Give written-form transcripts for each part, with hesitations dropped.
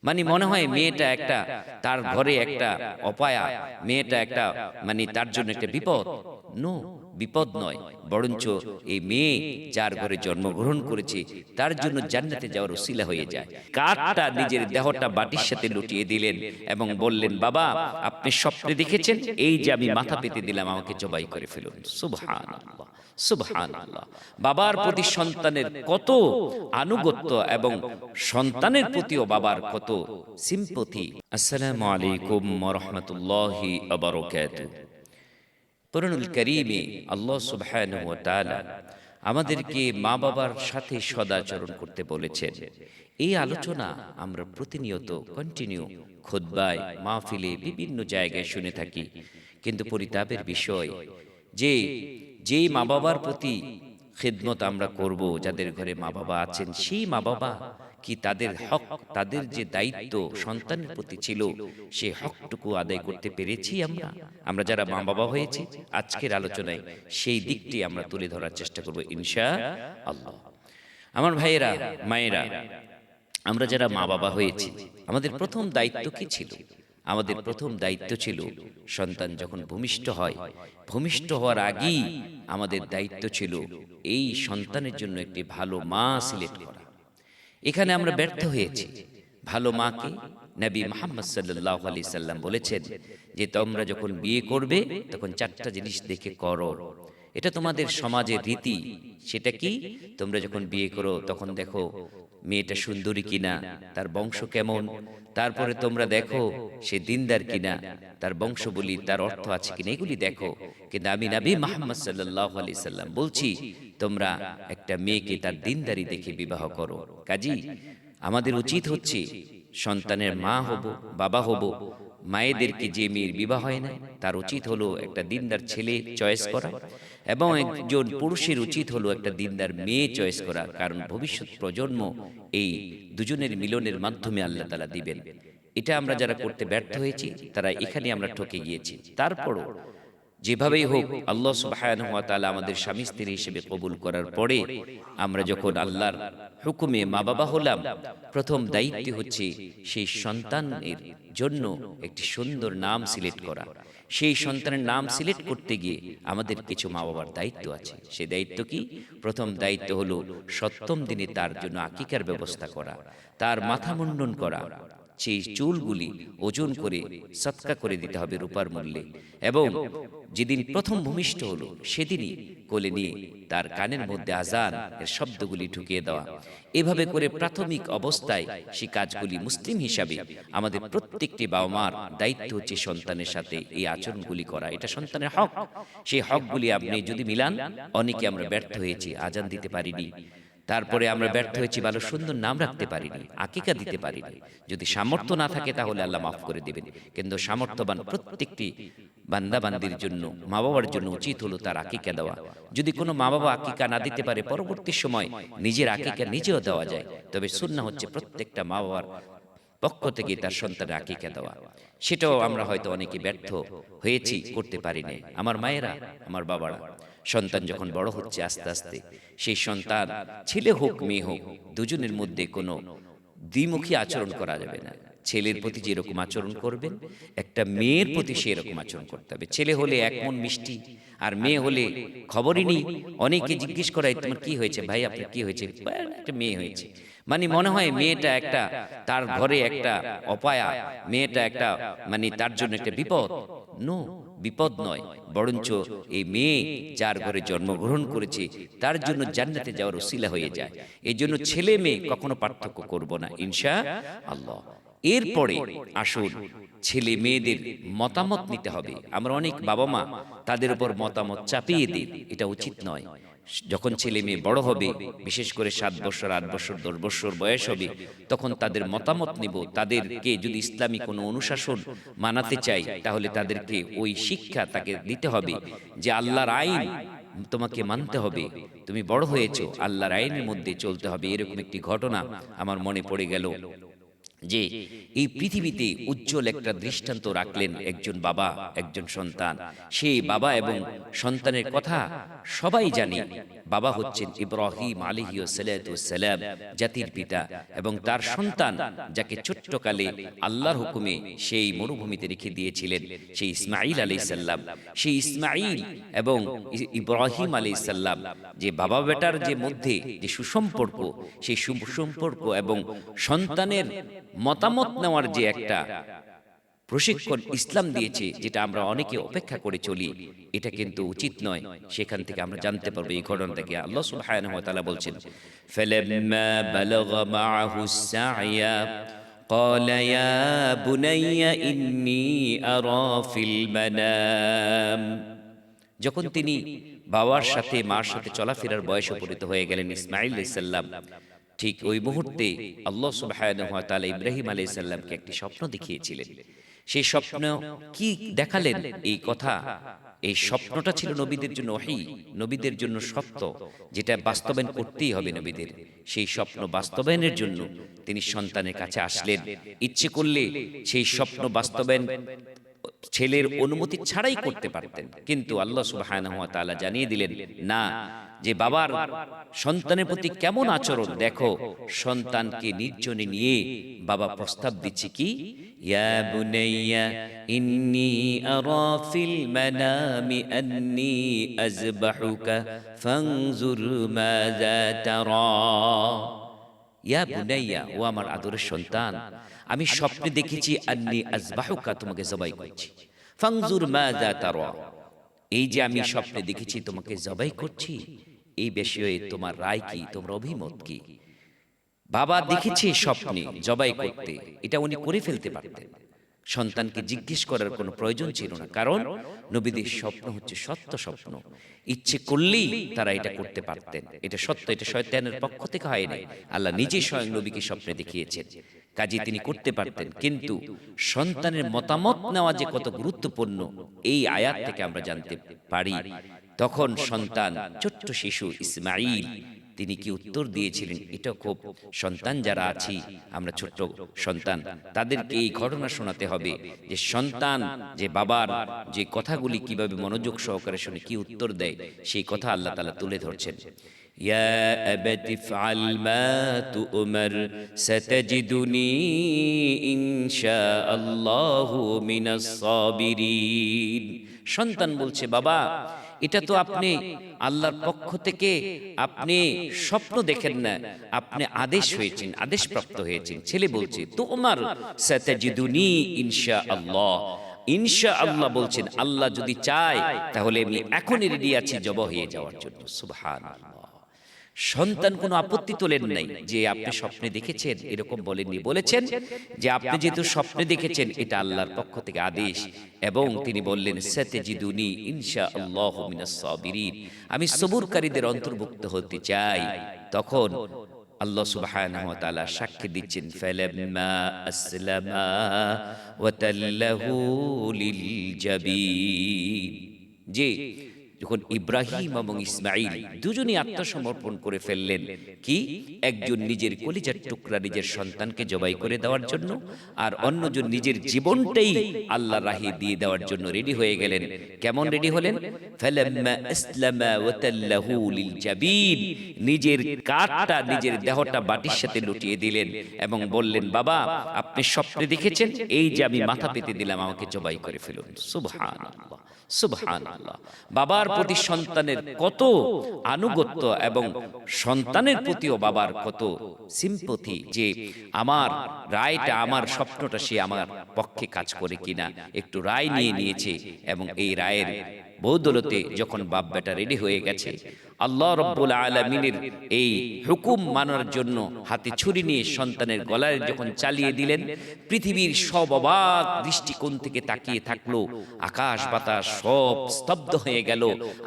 মানে মনে হয় মেয়েটা একটা তার ঘরে একটা অপায়া, মেয়েটা একটা মানে তার জন্য একটা বিপদ। নো, বিপদ নয়, বরঞ্চ এই মেয়ে যার ঘরে জন্মগ্রহণ করেছে তার জন্য জান্নাতে যাওয়ার উসিলা হয়ে যায়। কাঠটা নিজের দেহটা বাটির সাথে লুটিয়ে দিলেন এবং বললেন, বাবা আপনি স্বপ্নে দেখেছেন এই যে আমি মাথা পেতে দিলাম, আমাকে জবাই করে ফেলুন। সুবহানাল্লাহ, সুবহানাল্লাহ। বাবার প্রতি সন্তানের কত আনুগত্য এবং সন্তানের প্রতিও বাবার কত সিম্পথি। আসসালামু আলাইকুম ওয়া রাহমাতুল্লাহি ওয়া বারাকাতুহু। কোরআনুল কারীমে আল্লাহ সুবহানাহু ওয়া তাআলা আমাদেরকে মা বাবার সাথে সদাচরণ করতে বলেছেন। এই আলোচনা আমরা প্রতিনিয়ত কন্টিনিউ খুতবায়, মাহফিলে, বিভিন্ন জায়গায় শুনে থাকি, কিন্তু পরিতাপের বিষয় যে যেই মা বাবার প্রতি খিদমত আমরা করব, যাদের ঘরে মা বাবা আছেন, সেই মা বাবা কি তাদের হক, তাদের যে দায়িত্ব সন্তানের প্রতি ছিল, সেই হকটুকু আদায় করতে পেরেছি আমরা? আমরা যারা মা বাবা হয়েছি, আজকের আলোচনায় সেই দিকটি আমরা তুলে ধরার চেষ্টা করব ইনশাআল্লাহ। আমার ভাইয়েরা, মায়েরা, আমরা যারা মা বাবা হয়েছি, আমাদের প্রথম দায়িত্ব কি ছিল? আমাদের প্রথম দায়িত্ব ছিল সন্তান যখন ভূমিষ্ঠ হয়, ভূমিষ্ঠ হওয়ার আগেই আমাদের দায়িত্ব ছিল এই সন্তানের জন্য একটি ভালো মা সিলেক্ট করা। এখানে আমরা ব্যর্থ হয়েছি। ভালো মাকে নবী মুহাম্মদ সাল্লাল্লাহু আলাইহি সাল্লাম বলেছেন যে তোমরা যখন বিয়ে করবে তখন চারটা জিনিস দেখে করো। এটা তোমাদের সমাজের রীতি। সেটা কি? তোমরা যখন বিয়ে করো তখন দেখো মেয়েটা সুন্দরী কিনা, তার বংশ কেমন, তারপরে তোমরা দেখো সে দিনদার কিনা, তার বংশ বলি, তার অর্থ আছে কিনা, এগুলি দেখো। কিন্তু আমি নবী মুহাম্মদ সাল্লাল্লাহু আলাইহি সাল্লাম বলছি তোমরা একটা মেয়েকে তার দিনদারি দেখে বিবাহ করো। কাজী আমাদের উচিত হচ্ছে সন্তানের মা হব, বাবা হব, মায়েদেরকে যে মেয়ের বিবাহ হয় না তার উচিত হলো একটা দিনদার ছেলে চয়েস করা, এবং একজন পুরুষের উচিত হলো একটা দিনদার মেয়ে চয়েস করা। কারণ ভবিষ্যৎ প্রজন্ম এই দুজনের মিলনের মাধ্যমে আল্লাহ তাআলা দিবেন। এটা আমরা যারা করতে ব্যর্থ হয়েছি তারা এখানে আমরা ঠকে গিয়েছি। তারপরও যেভাবেই হোক আল্লাহ সুবহানাহু ওয়া তাআলা আমাদের স্বামী স্ত্রী হিসেবে কবুল করার পরে আমরা যখন আল্লাহর হুকুমে মা বাবা হলাম, প্রথম দায়িত্ব হচ্ছে সেই সন্তানের জন্য একটি সুন্দর নাম সিলেক্ট করা। সেই সন্তানের নাম সিলেক্ট করতে গিয়ে আমাদের কিছু মা বাবার দায়িত্ব আছে। সেই দায়িত্ব কি? প্রথম দায়িত্ব হলো সপ্তম দিনে তার জন্য আকিকার ব্যবস্থা করা, তার মাথা মুন্ডন করা, সেই চুলগুলি ওজন করে সৎকা করে দিতে হবে রূপার মূল্যে, এবং যেদিন প্রথম ভূমিষ্ঠ হলো সেদিনই কোলে নিয়ে তার কানের মধ্যে আজান এর শব্দগুলি ঢুকিয়ে দেওয়া। এভাবে করে প্রাথমিক অবস্থায় সেই কাজগুলি মুসলিম হিসাবে আমাদের প্রত্যেকটি বাবা মার দায়িত্ব হচ্ছে সন্তানের সাথে এই আচরণগুলি করা। এটা সন্তানের হক। সেই হকগুলি আপনি যদি মিলান, অনেকে আমরা ব্যর্থ হয়েছি, আজান দিতে পারিনি, তারপরে আমরা ব্যর্থ হয়েছি ভালো সুন্দর নাম রাখতে পারিনি, আকিকা দিতে পারিনি। যদি সামর্থ্য না থাকে তাহলে আল্লাহ মাফ করে দিবেন, কিন্তু সামর্থ্যবান প্রত্যেকটি বান্দা বান্দির জন্য, মা বাবার জন্য উচিত হলো তার আকিকা দেওয়া। যদি কোনো মা বাবা আকিকা না দিতে পারে, পরবর্তী সময় নিজের আকিকা নিজেও দেওয়া যায়, তবে সুন্নাহ হচ্ছে প্রত্যেকটা মা বাবার পক্ষ থেকে তার সন্তানের আকিকা দেওয়া। সেটাও আমরা হয়তো অনেকে ব্যর্থ হয়েছি, করতে পারি নাই। আমার মায়েরা, আমার বাবারা, সন্তান যখন বড় হচ্ছে আস্তে আস্তে, সেই সন্তান ছেলে হোক মেয়ে হোক, দুজনের মধ্যে কোনো দ্বিমুখী আচরণ করা যাবে না। ছেলের প্রতি যেরকম আচরণ করবেন, একটা মেয়ের প্রতি সেরকম আচরণ করতে হবে। ছেলে হলে এক মন মিষ্টি, আর মেয়ে হলে খবরই নেই। অনেকে জিজ্ঞেস করায় তোমার কি হয়েছে ভাই, আপনার কি হয়েছে? একটা মেয়ে হয়েছে। মানে মনে হয় মেয়েটা একটা তার ঘরে একটা অপায়া, মেয়েটা একটা মানে তার জন্য একটা বিপদ। নো, বিপদ নয়, বরঞ্চ এই মেয়ে যার ঘরে জন্মগ্রহণ করেছে তার জন্য জান্নাতে যাওয়ার উসিলা হয়ে যায়। এই জন্য ছেলে মেয়ে কখনো পার্থক্য করব না ইনশাআল্লাহ। এরপরে আসুন ছেলে মেয়েদের মতামত নিতে হবে। আমরা অনেক বাবা মা তাদের উপর মতামত চাপিয়ে দিই, এটা উচিত নয়। যখন ছেলে মেয়ে বড় হবে, বিশেষ করে 7 বছর, 8 বছর, 10 বছর বয়স হবে, তখন তাদের মতামত নিব। তাদেরকে যদি ইসলামী কোনো অনুশাসন মানাতে চাই, তাহলে তাদেরকে ওই শিক্ষা তাকে দিতে হবে যে আল্লাহর আইন তোমাকে মানতে হবে, তুমি বড় হয়েছো, আল্লাহর আইনের মধ্যে চলতে হবে। এরকম একটি ঘটনা আমার মনে পড়ে গেল যে এই পৃথিবীতে উজ্জ্বল একটা দৃষ্টান্ত রাখলেন একজন বাবা, একজন সন্তান। সেই বাবা এবং সন্তানের কথা সবাই জানি। বাবা হচ্ছেন ইব্রাহিম আলাইহিস সালাম, জাতির পিতা, এবং তার সন্তান যাকে ছোট্টকালে আল্লাহর হুকুমে সেই মরুভূমিতে রেখে দিয়েছিলেন, সেই ইসমাঈল আলাইহিস সালাম। সেই ইসমাঈল এবং ইব্রাহিম আলাইহিস সালাম, যে বাবা বেটার যে মধ্যে যে সুসম্পর্ক, সেই সুসম্পর্ক এবং সন্তানের মতামত নেওয়ার যে একটা প্রশিক্ষণ ইসলাম দিয়েছে, যেটা আমরা অনেকে অপেক্ষা করে চলি, এটা কিন্তু উচিত নয়। সেখান থেকে আমরা জানতে পারবো এই ঘটনা থেকে। আল্লাহ সুবহানাহু ওয়া তাআলা বলছেন, ফালাম্মা বালাগা মাআহুস সা'য়া قال يا بني إني أرى في المنام। যখন তিনি বাবার সাথে মার সাথে চলাফেরার বয়সে উপনীত হয়ে গেলেন ইসমাঈল আলাইহিস সালাম, ঠিক ওই মুহূর্তে আল্লাহ সুবহানাহু ওয়া তাআলা ইব্রাহিম আলাইহিস সালামকে একটি স্বপ্ন দেখিয়েছিলেন। সেই স্বপ্ন কি দেখালেন? এই কথা, এই স্বপ্নটা ছিল নবীদের জন্য ওহী, নবীদের জন্য সত্য, যেটা বাস্তবায়ন করতেই হবে নবীদের। সেই স্বপ্ন বাস্তবায়নের জন্য তিনি সন্তানের কাছে আসলেন। ইচ্ছে করলে সেই স্বপ্ন বাস্তবায়ন ছেলের অনুমতি ছাড়াই করতে পারতেন, কিন্তু আল্লাহ সুবহানাহু ওয়া তাআলা জানিয়ে দিলেন না, যে বাবার সন্তানের প্রতি কেমন আচরণ দেখো। সন্তানকে নির্জনে নিয়ে বাবা প্রস্তাব দিচ্ছে কি, ইয়া বুনাইয়া ইন্নী আরা ফিল মানামি আন্নী আযবাহুকা ফানজুর মাযা তারা। ইয়া বুনাইয়া, ও আমার আদরের সন্তান, আমি স্বপ্নে দেখেছি আন্নী আযবাহুকা, তোমাকে জবাই করছি। ফানজুর মাযা তারা, এই যে আমি স্বপ্নে দেখেছি তোমাকে জবাই করছি, এই বিষয়ে তোমার রায় কি, তোমার অভিমত কি? বাবা দেখেছে স্বপ্নে জবাই করতে, এটা উনি করে ফেলতে পারতেন, সন্তানকে জিজ্ঞেস করার কোনো প্রয়োজন ছিল না, কারণ নবীদের স্বপ্ন হচ্ছে সত্য স্বপ্ন। ইচ্ছে করলেই তারা এটা করতে পারতেন, এটা সত্য, এটা শয়তানের পক্ষ থেকে হয় নাই, আল্লাহ নিজে স্বয়ং নবীকে স্বপ্নে দেখিয়েছেন, কাজে তিনি করতে পারতেন। কিন্তু সন্তানের মতামত নেওয়া যে কত গুরুত্বপূর্ণ, এই আয়াত থেকে আমরা জানতে পারি। তখন সন্তান, ছোট্ট শিশু ইসমাঈল, তিনি কি উত্তর দিয়েছিলেন, এটা খুব, সন্তান যারা আছি আমরা, ছোট্ট সন্তান, তাদেরকে এই ঘটনা শোনাতে হবে, যে সন্তান যে বাবার যে কথাগুলি কিভাবে মনোযোগ সহকারে শুনে কি উত্তর দেয়, সেই কথা আল্লাহ তাআলা তুলে ধরছেন। ইয়া আবাতি ফাআল মা তু'মার সাতাজিদুনি ইনশাআল্লাহু মিনাস সাবিরিন। সন্তান বলছে, বাবা এটা তো আপনি আল্লাহর পক্ষ থেকে আপনি স্বপ্ন দেখেন না, আপনি আদেশ হয়েছেন, আদেশপ্রাপ্ত হয়েছেন। ছেলে বলছে, তু'মার সাতাজিদুনি ইনশাআল্লাহ, ইনশাআল্লাহ বলছেন, আল্লাহ যদি চায় তাহলে আমি এখনই রেডি আছি জবাহ হয়ে যাওয়ার জন্য। সুবহানাল্লাহ। সন্তান কোনো আপত্তি তোলেন নাই যে আপনি স্বপ্নে দেখেছেন, এরকম বলেননি, বলেছেন যে আপনি যেহেতু স্বপ্নে দেখেছেন এটা আল্লাহর পক্ষ থেকে আদেশ, এবং তিনি বললেন সাতাজিদুনি ইনশাআল্লাহু মিনাস সাবিরিন, আমি সবুরকারীদের অন্তর্ভুক্ত হতে চাই। তখন আল্লাহ সুবহানাহু ওয়া তাআলা সাক্ষ্য দিচ্ছেন, ফালাম্মা আসলামা ওয়া তাল্লাহু লিল জাবিন, যে যখন ইব্রাহিম এবং ইসমাঈল দুজনেই আত্মসমর্পণ করে ফেললেন, কি, একজন নিজের কলিজার টুকরা নিজের সন্তানকে জবাই করে দেওয়ার জন্য, আর অন্যজন নিজের জীবনটাই আল্লাহর রাহে দিয়ে দেওয়ার জন্য রেডি হয়ে গেলেন। কেমন রেডি হলেন? ফালাম্মা আসলামা ওয়া তাল্লাহু লিল জাবিন, নিজের কাঁধটা, নিজের দেহটা বাটির সাথে লুটিয়ে দিলেন এবং বললেন, বাবা আপনি স্বপ্নে দেখেছেন, এই যে আমি মাথা পেতে দিলাম, আমাকে জবাই করে ফেলুন। সুবহানাল্লাহ, সুবহানাল্লাহ। বাবার প্রতি সন্তানের কত আনুগত্য, এবং সন্তানের প্রতিও বাবার কত সিম্পথি, যে আমার রায়টা, আমার স্বপ্নটা সে আমার পক্ষে কাজ করে কিনা, একটু রায় নিয়ে নিয়েছে, এবং এই রায়ের বদৌলতে যখন বাপ বেটা রেডি হয়ে গেছে, আল্লাহ রাব্বুল আলামিনের এই হুকুম মানার জন্য হাতে ছুরি নিয়ে সন্তানের গলায় যখন চালিয়ে দিলেন, পৃথিবীর সব অবাক দৃষ্টিকোণ থেকে তাকিয়ে থাকলো, আকাশ বাতাস সব স্তব্ধ হয়ে গেল।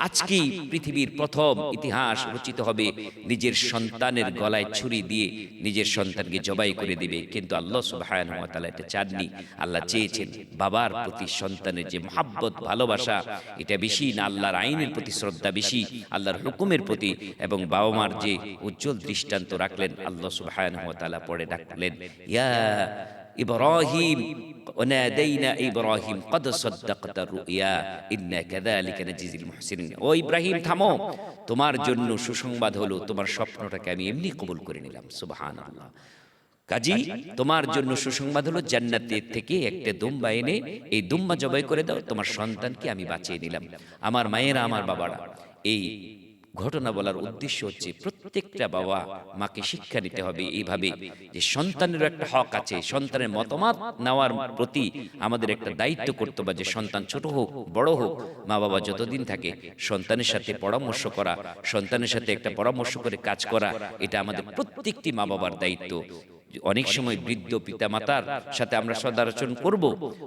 আজকেই পৃথিবীর প্রথম ইতিহাস রচিত হবে, নিজের সন্তানের গলায় ছুরি দিয়ে নিজের সন্তানকে জবাই করে দিবে। কিন্তু আল্লাহ সুবহানাহু ওয়া তাআলা এটা চাননি। আল্লাহ চেয়েছেন বাবার প্রতি সন্তানের যে মহব্বত, ভালোবাসা, এটা বেশি না আল্লাহর আইনের প্রতি শ্রদ্ধা বেশি, আল্লাহর হুকুমের প্রতি, এবং বাবা মার যে উজ্জ্বল দৃষ্টান্ত রাখলেন, আল্লাহ সুবহানাহু ওয়া তাআলা পরে ডাকলেন, ইয়া ইব্রাহিম ونادينا إبراهيم قد صدقت الرؤيا إنا كذلك نجزي المحسنين ও ইব্রাহিম থামো তোমার জন্য সুসংবাদ হলো তোমার স্বপ্নটাকে আমি এমনি কবুল করে নিলাম সুবহানাল্লাহ কাজী তোমার জন্য সুসংবাদ হলো জান্নাতের থেকে একটা দুম্বা এনে এই দুম্বা জবাই করে দাও তোমার সন্তানকে আমি বাঁচিয়ে নিলাম আমার মায়েরা আমার বাবারা এই ঘটনা বলার উদ্দেশ্য হচ্ছে প্রত্যেকটা বাবা মাকে শিক্ষা নিতে হবে এইভাবে যে সন্তানের একটা হক আছে সন্তানের মতামত নেওয়ার প্রতি আমাদের একটা দায়িত্ব কর্তব্য যে সন্তান ছোট হোক বড় হোক মা বাবা যতদিন থাকে সন্তানের সাথে পরামর্শ করা সন্তানের সাথে একটা পরামর্শ করে কাজ করা এটা আমাদের প্রত্যেকটি মা বাবার দায়িত্ব অনেক সময় বৃদ্ধ পিতামাতার সাথে আমরা সদাচরণ করব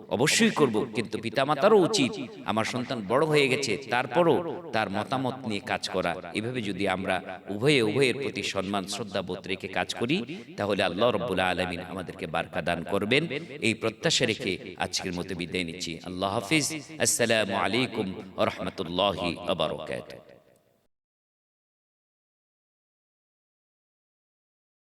অবশ্যই করব কিন্তু পিতামাতারও উচিত আমার সন্তান বড় হয়ে গেছে তারপরও তার মতামত নিয়ে কাজ করা এভাবে যদি আমরা উভয়ের প্রতি সম্মান শ্রদ্ধা বোধ রেখে কাজ করি তাহলে আল্লাহ রাব্বুল আলামিন আমাদেরকে বারকা দান করবেন এই প্রত্যাশা রেখে আজকের মতো বিদায় নিচ্ছি আল্লাহ হাফিজ আসসালামু আলাইকুম ওয়া রাহমাতুল্লাহি ওয়া বারাকাতুহু